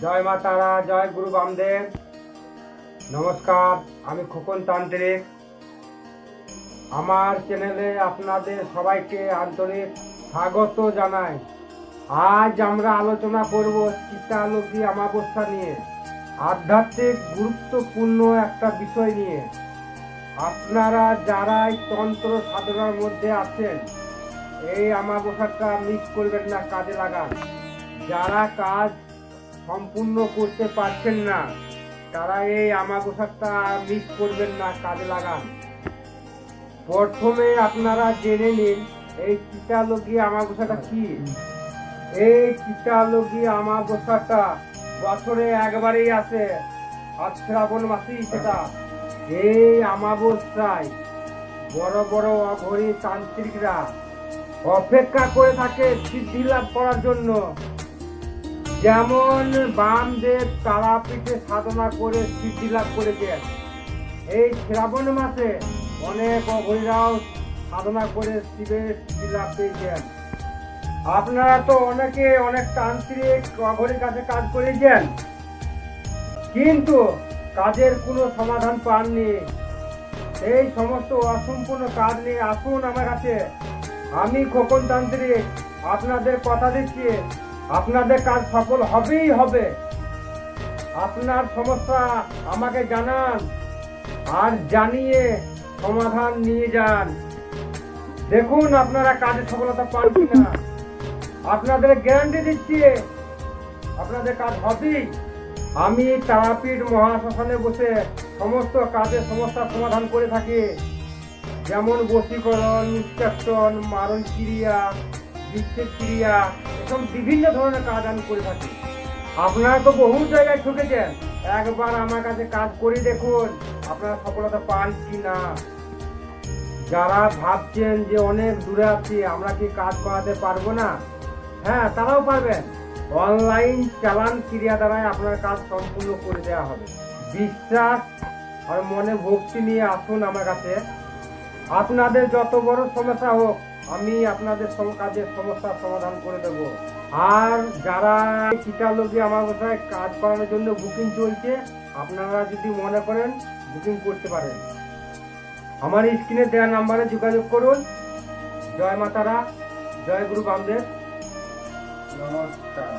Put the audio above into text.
জয় মা তারা, জয় গুরু বামদেব। নমস্কার, আমি খোকন তান্ত্রিক। আমার চ্যানেলে আপনাদের সবাইকে আন্তরিক স্বাগত জানাই। আজ আমরা আলোচনা করব চিতালগী অমাবস্যা নিয়ে, আধ্যাত্মিক গুরুত্বপূর্ণ একটা বিষয় নিয়ে। আপনারা যারাই তন্ত্র সাধনার মধ্যে আছেন, এই অমাবস্যাটা মিস করবেন না, কাজে লাগান। যারা কাজ সম্পূর্ণ করতে পারছেন না, তারা এই অমাবস্যাটা মিস করবেন না, কাজে লাগান। প্রথমে আপনারা জেনে নিন এই চিতালগী অমাবস্যাটা কি। এই চিতালগী অমাবস্যাটা বছরে একবারই আসে, আর শ্রাবণ মাসেই সেটা। এই অমাবস্যায় বড় বড় অঘরী তান্ত্রিকরা অপেক্ষা করে থাকে সিদ্ধি লাভ করার জন্য। যেমন বামদেব তারাপীঠে সাধনা করে সিদ্ধি লাভ করেছেন, এই শ্রাবণ মাসে অনেক অঘরীরাও সাধনা করে শিবের সিদ্ধি লাভ পেয়েছেন। আপনারা তো অনেকে অনেক তান্ত্রিক অঘরীর কাছে কাজ করেছেন, কিন্তু কাজের কোনো সমাধান পাননি। এই সমস্ত অসম্পূর্ণ কাজ নিয়ে আসুন আমার কাছে। আমি খোকন তান্ত্রিক আপনাদের কথা দিচ্ছি, আপনাদের কাজ সফল হবেই হবে। আপনার সমস্যা আমাকে জানান, আর জানিয়ে সমাধান নিয়ে যান। দেখুন আপনারা কাজে সফলতা পান কিনা। আপনাদের গ্যারান্টি দিচ্ছি আপনাদের কাজ হবেই। আমি তারাপীঠ মহাশ্মশানে বসে সমস্ত কাজের সমস্যার সমাধান করে থাকি। যেমন বশীকরণ, উচ্চাটন, মারণ ক্রিয়া, বিচ্ছেদ ক্রিয়া, এসব বিভিন্ন ধরনের কাজ আমি করে থাকি। আপনারা তো বহু জায়গায় ঠকেছেন, একবার আমার কাছে কাজ করে দেখুন আপনারা সফলতা পান কি না। যারা ভাবছেন যে অনেক দূরে আছি, আমরা কি কাজ করাতে পারবো না, হ্যাঁ তারাও পারবেন। অনলাইন চালান ক্রিয়া দ্বারাই আপনার কাজ সম্পূর্ণ করে দেওয়া হবে। বিশ্বাস আর মনে ভক্তি নিয়ে আসুন আমার কাছে। আপনাদের যত বড় সমস্যা হোক, আমি আপনাদের কাজের সমস্যার সমাধান করে দেব। আর যারা চিতালগী অমাবস্যায় কাজ করানোর জন্য বুকিং চলছে, আপনারা যদি মনে করেন বুকিং করতে পারেন, আমার স্ক্রিনে দেওয়া নাম্বারে যোগাযোগ করুন। জয় মা তারা, জয় গুরু বামদেব, নমস্কার।